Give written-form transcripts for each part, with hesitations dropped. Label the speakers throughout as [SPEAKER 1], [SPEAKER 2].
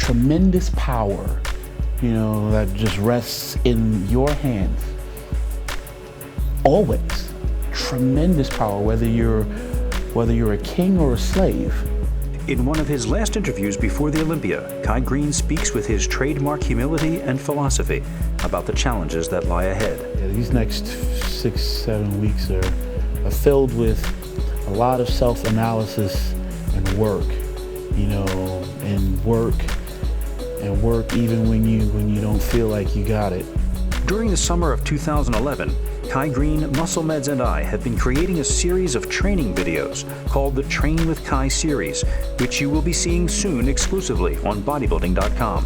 [SPEAKER 1] tremendous power, you know, that just rests in your hands. Always. Tremendous power, whether you're a king or a slave.
[SPEAKER 2] In one of his last interviews before the Olympia, Kai Greene speaks with his trademark humility and philosophy about the challenges that lie ahead.
[SPEAKER 1] Yeah, these next 6-7 weeks are filled with a lot of self-analysis and work, you know, and work even when you don't feel like you got it.
[SPEAKER 2] During the summer of 2011, Kai Greene, Muscle Meds, and I have been creating a series of training videos called the Train with Kai series, which you will be seeing soon exclusively on bodybuilding.com.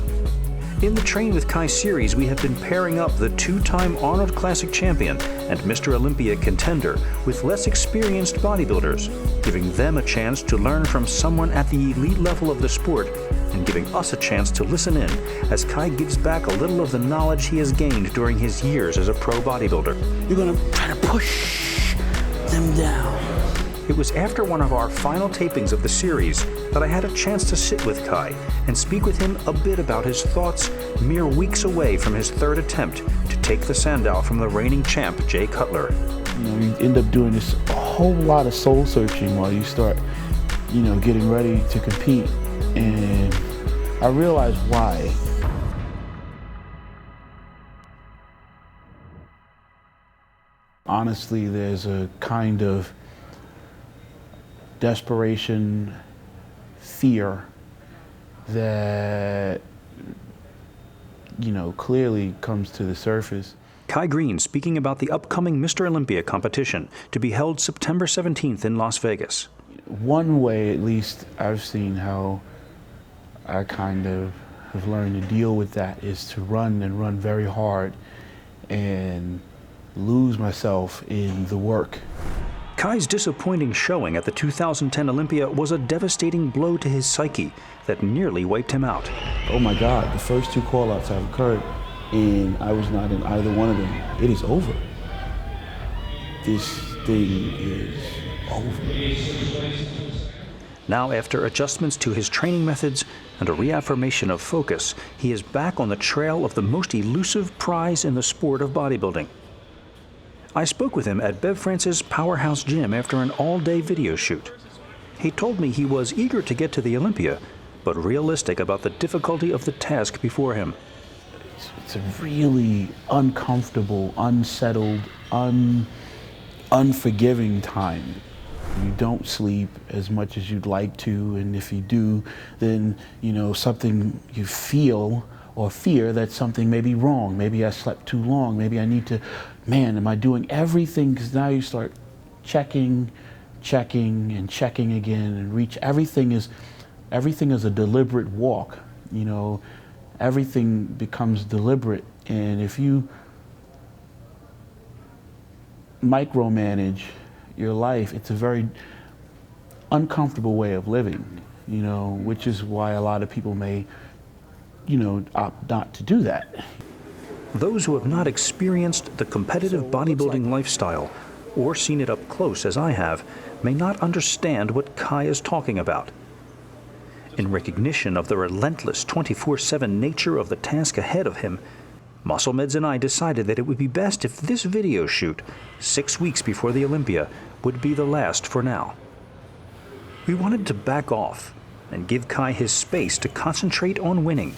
[SPEAKER 2] In the Train with Kai series, we have been pairing up the two-time Arnold Classic champion and Mr. Olympia contender with less experienced bodybuilders, giving them a chance to learn from someone at the elite level of the sport and giving us a chance to listen in as Kai gives back a little of the knowledge he has gained during his years as a pro bodybuilder.
[SPEAKER 1] You're gonna try to push them down.
[SPEAKER 2] It was after one of our final tapings of the series that I had a chance to sit with Kai and speak with him a bit about his thoughts mere weeks away from his third attempt to take the Sandow from the reigning champ, Jay Cutler.
[SPEAKER 1] You know, you end up doing this a whole lot of soul searching while you start, you know, getting ready to compete. And I realized why. Honestly, there's a kind of desperation, fear that, you know, clearly comes to the surface.
[SPEAKER 2] Kai Greene speaking about the upcoming Mr. Olympia competition to be held September 17th in Las Vegas.
[SPEAKER 1] One way, at least, I've seen how I kind of have learned to deal with that is to run and run very hard and lose myself in the work.
[SPEAKER 2] Kai's disappointing showing at the 2010 Olympia was a devastating blow to his psyche that nearly wiped him out.
[SPEAKER 1] Oh my God, the first two call-outs have occurred and I was not in either one of them. It is over. This thing is over.
[SPEAKER 2] Now, after adjustments to his training methods and a reaffirmation of focus, he is back on the trail of the most elusive prize in the sport of bodybuilding. I spoke with him at Bev France's Powerhouse Gym after an all-day video shoot. He told me he was eager to get to the Olympia, but realistic about the difficulty of the task before him.
[SPEAKER 1] It's a really uncomfortable, unsettled, unforgiving time. You don't sleep as much as you'd like to, and if you do, then, you know, something you feel or fear that something may be wrong. Maybe I slept too long. Maybe I need to, man, am I doing everything? Because now you start checking, and checking again, and reach. Everything is a deliberate walk. You know, everything becomes deliberate, and if you micromanage your life, it's a very uncomfortable way of living, you know, which is why a lot of people may, you know, opt not to do that.
[SPEAKER 2] Those who have not experienced the competitive bodybuilding lifestyle or seen it up close as I have may not understand what Kai is talking about. In recognition of the relentless 24/7 nature of the task ahead of him, Muscle Meds and I decided that it would be best if this video shoot, 6 weeks before the Olympia, would be the last for now. We wanted to back off and give Kai his space to concentrate on winning.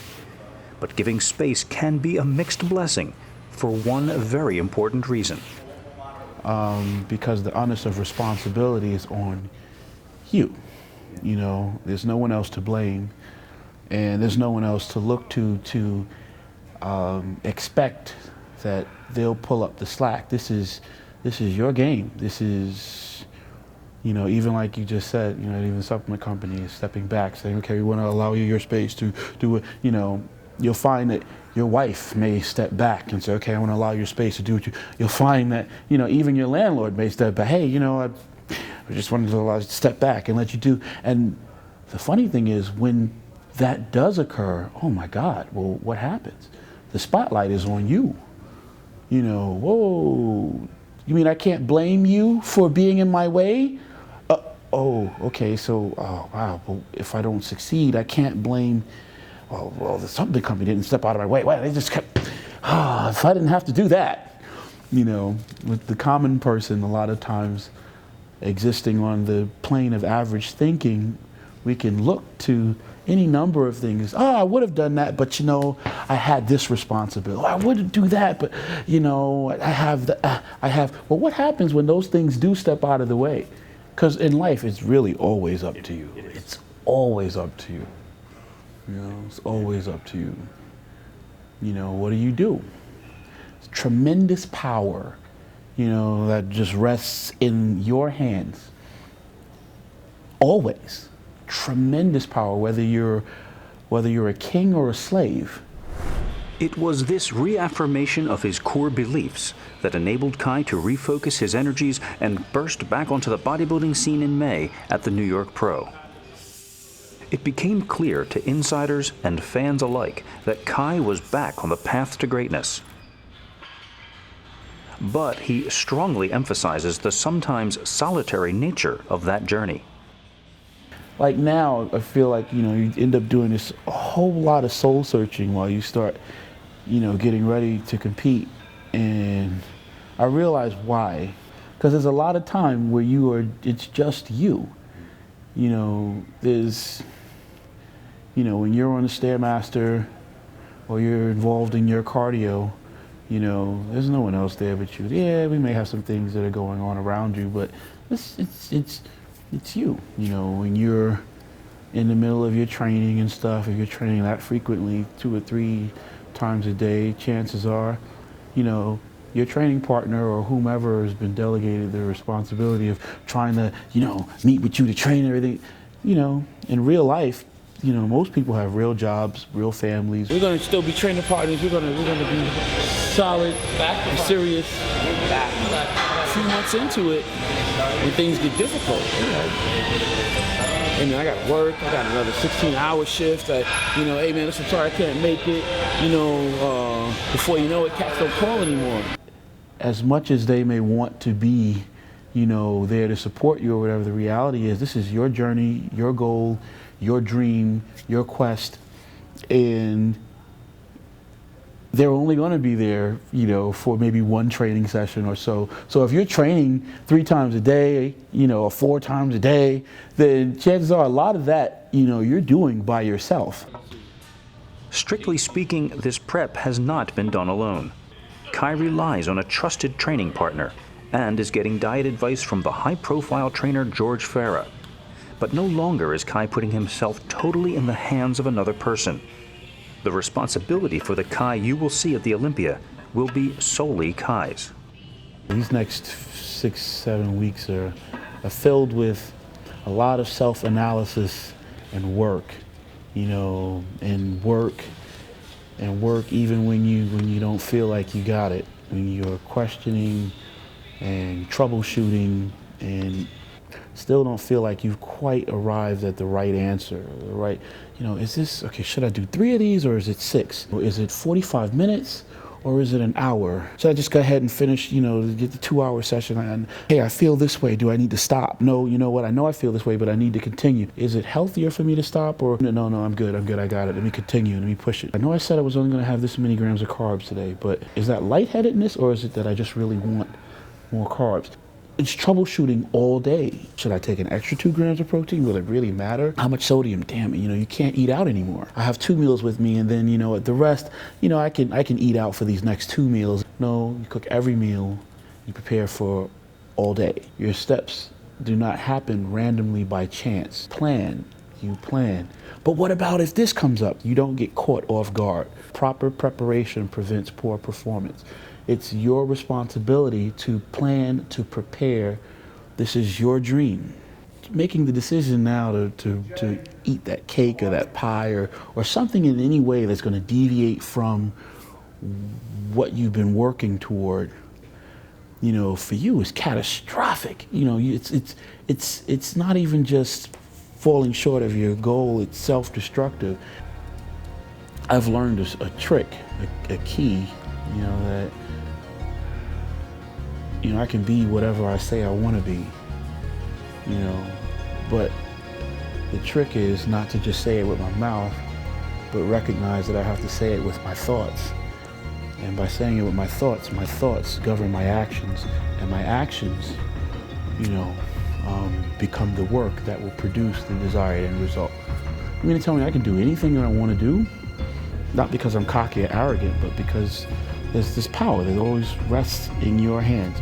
[SPEAKER 2] But giving space can be a mixed blessing for one very important reason.
[SPEAKER 1] Because the onus of responsibility is on you. You know, there's no one else to blame, and there's no one else to look to expect that they'll pull up the slack. This is your game. This is, you know, even like you just said, you know, even the supplement company is stepping back, saying, okay, we want to allow you your space to do it. You know, you'll find that your wife may step back and say, okay, I want to allow your space to do what you. You'll find that, you know, even your landlord may step back. Hey, you know, I just wanted to allow you to step back and let you do. And the funny thing is, when that does occur, oh my God, well, what happens? The spotlight is on you. You know, whoa, you mean I can't blame you for being in my way? Oh, okay, so, oh, wow, well, if I don't succeed, I can't blame oh, well, the something company didn't step out of my way. Well, they just kept, if I didn't have to do that. You know, with the common person, a lot of times existing on the plane of average thinking, we can look to any number of things. Oh, I would have done that, but you know, I had this responsibility. Oh, I wouldn't do that, but you know, I have. Well, what happens when those things do step out of the way? Because in life, it's really always up to you. It's always up to you. You know, it's always up to you. You know, what do? It's tremendous power, you know, that just rests in your hands. Always. Tremendous power, whether you're a king or a slave.
[SPEAKER 2] It was this reaffirmation of his core beliefs that enabled Kai to refocus his energies and burst back onto the bodybuilding scene in May at the New York Pro. It became clear to insiders and fans alike that Kai was back on the path to greatness. But he strongly emphasizes the sometimes solitary nature of that journey.
[SPEAKER 1] Like now, I feel like, you know, you end up doing this a whole lot of soul searching while you start, you know, getting ready to compete. And I realize why. Because there's a lot of time where it's just you. You know, there's, you know, when you're on the Stairmaster or you're involved in your cardio, you know, there's no one else there but you. Yeah, we may have some things that are going on around you, but it's you. You know, when you're in the middle of your training and stuff, if you're training that frequently, 2 or 3 times a day, chances are, you know, your training partner or whomever has been delegated the responsibility of trying to, you know, meet with you to train and everything. You know, in real life, you know, most people have real jobs, real families. We're going to still be training partners. We're going to be solid, and serious. A few months into it, when things get difficult, you know, hey man, I got to work. I got another 16-hour shift. You know, hey man, listen, sorry, I can't make it. You know, before you know it, cats don't call anymore. As much as they may want to be, you know, there to support you or whatever, the reality is this is your journey, your goal, your dream, your quest, and they're only going to be there, you know, for maybe 1 training session or so. So if you're training 3 times a day, you know, or 4 times a day, then chances are a lot of that, you know, you're doing by yourself.
[SPEAKER 2] Strictly speaking, this prep has not been done alone. Kai relies on a trusted training partner and is getting diet advice from the high-profile trainer George Farah. But no longer is Kai putting himself totally in the hands of another person. The responsibility for the Kai you will see at the Olympia will be solely Kai's.
[SPEAKER 1] These next 6-7 weeks are filled with a lot of self-analysis and work, you know, and work even when you don't feel like you got it, when you're questioning and troubleshooting and still don't feel like you've quite arrived at the right answer, the right, you know, is this, okay, should I do 3 of these or is it 6? Or is it 45 minutes or is it an hour? Should I just go ahead and finish, you know, get the 2-hour session and, hey, I feel this way, do I need to stop? No, you know what, I know I feel this way, but I need to continue. Is it healthier for me to stop or, no, I'm good, I got it, let me continue, let me push it. I know I said I was only gonna have this many grams of carbs today, but is that lightheadedness or is it that I just really want more carbs? It's troubleshooting all day. Should I take an extra 2 grams of protein? Will it really matter? How much sodium? Damn it, you know, you can't eat out anymore. I have 2 meals with me and then, you know, the rest, you know, I can eat out for these next 2 meals. No, you cook every meal, you prepare for all day. Your steps do not happen randomly by chance. You plan. But what about if this comes up? You don't get caught off guard. Proper preparation prevents poor performance. It's your responsibility to plan, to prepare. This is your dream. Making the decision now to eat that cake or that pie or something in any way that's going to deviate from what you've been working toward, you know, for you is catastrophic. You know, it's not even just falling short of your goal, it's self-destructive. I've learned a trick, a key, you know, that, you know, I can be whatever I say I want to be, you know, but the trick is not to just say it with my mouth, but recognize that I have to say it with my thoughts. And by saying it with my thoughts govern my actions, and my actions, become the work that will produce the desired end result. You're going to tell me I can do anything that I want to do? Not because I'm cocky or arrogant, but because there's this power that always rests in your hands.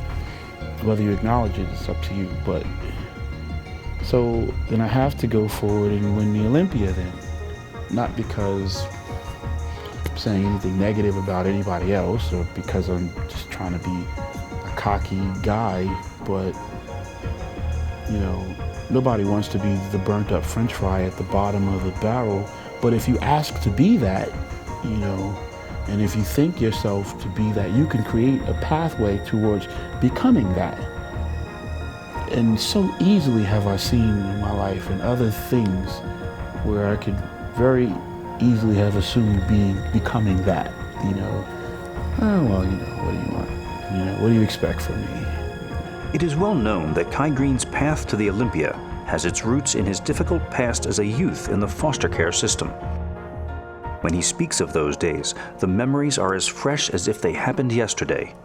[SPEAKER 1] Whether you acknowledge it, it's up to you. But so then I have to go forward and win the Olympia then. Not because I'm saying anything negative about anybody else or because I'm just trying to be a cocky guy, but nobody wants to be the burnt up French fry at the bottom of the barrel. But if you ask to be that, and if you think yourself to be that, you can create a pathway towards becoming that. And so easily have I seen in my life and other things where I could very easily have assumed becoming that, what do you want? What do you expect from me?
[SPEAKER 2] It is well known that Kai Greene's path to the Olympia has its roots in his difficult past as a youth in the foster care system. When he speaks of those days, the memories are as fresh as if they happened yesterday.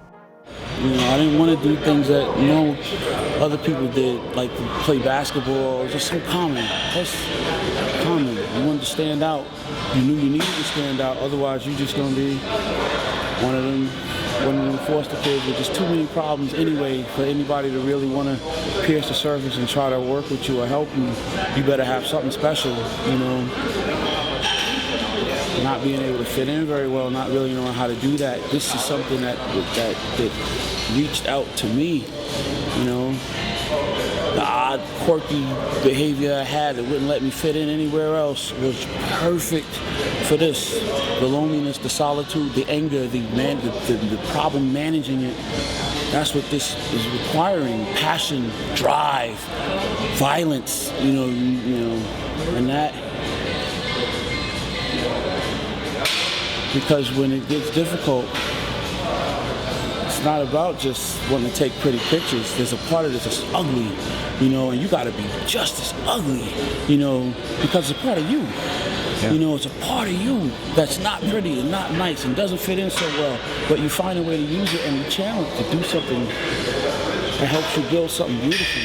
[SPEAKER 3] I didn't want to do things that, other people did, like to play basketball. It was just so common. That's common. You wanted to stand out. You knew you needed to stand out. Otherwise, you're just going to be one of them foster kids with just too many problems anyway. For anybody to really want to pierce the surface and try to work with you or help you, you better have something special, Not being able to fit in very well, not really knowing how to do that. This is something that reached out to me, The odd, quirky behavior I had that wouldn't let me fit in anywhere else was perfect for this. The loneliness, the solitude, the anger, the problem managing it. That's what this is requiring. Passion, drive, violence, and that. Because when it gets difficult, it's not about just wanting to take pretty pictures. There's a part of this that's ugly, and you gotta be just as ugly, because it's a part of you. Yeah. It's a part of you that's not pretty and not nice and doesn't fit in so well, but you find a way to use it and channel it to do something that helps you build something beautiful.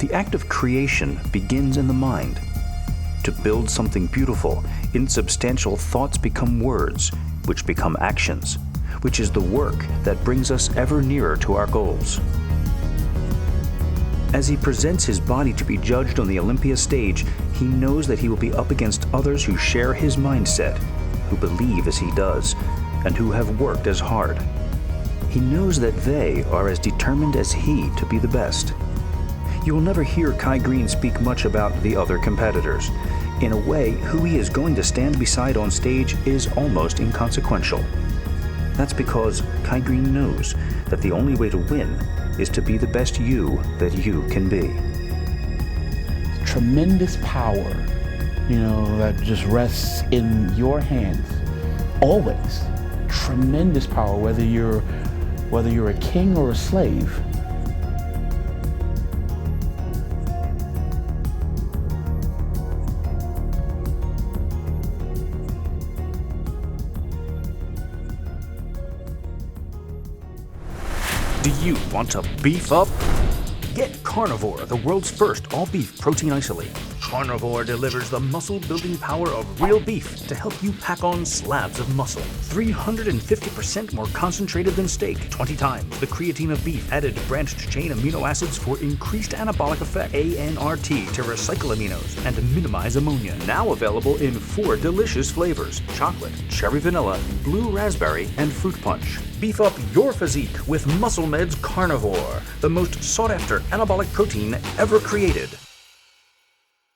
[SPEAKER 2] The act of creation begins in the mind. To build something beautiful, insubstantial thoughts become words, which become actions, which is the work that brings us ever nearer to our goals. As he presents his body to be judged on the Olympia stage, he knows that he will be up against others who share his mindset, who believe as he does, and who have worked as hard. He knows that they are as determined as he to be the best. You will never hear Kai Greene speak much about the other competitors. In a way, who he is going to stand beside on stage is almost inconsequential. That's because Kai Greene knows that the only way to win is to be the best you that you can be.
[SPEAKER 1] Tremendous power, that just rests in your hands, always. Tremendous power, whether you're a king or a slave.
[SPEAKER 2] Do you want to beef up? Get Carnivore, the world's first all-beef protein isolate. Carnivore delivers the muscle-building power of real beef to help you pack on slabs of muscle. 350% more concentrated than steak, 20 times the creatine of beef, added branched-chain amino acids for increased anabolic effect, ANRT to recycle aminos and minimize ammonia. Now available in 4 delicious flavors: chocolate, cherry vanilla, blue raspberry, and fruit punch. Beef up your physique with Muscle Med's Carnivore, the most sought-after anabolic protein ever created.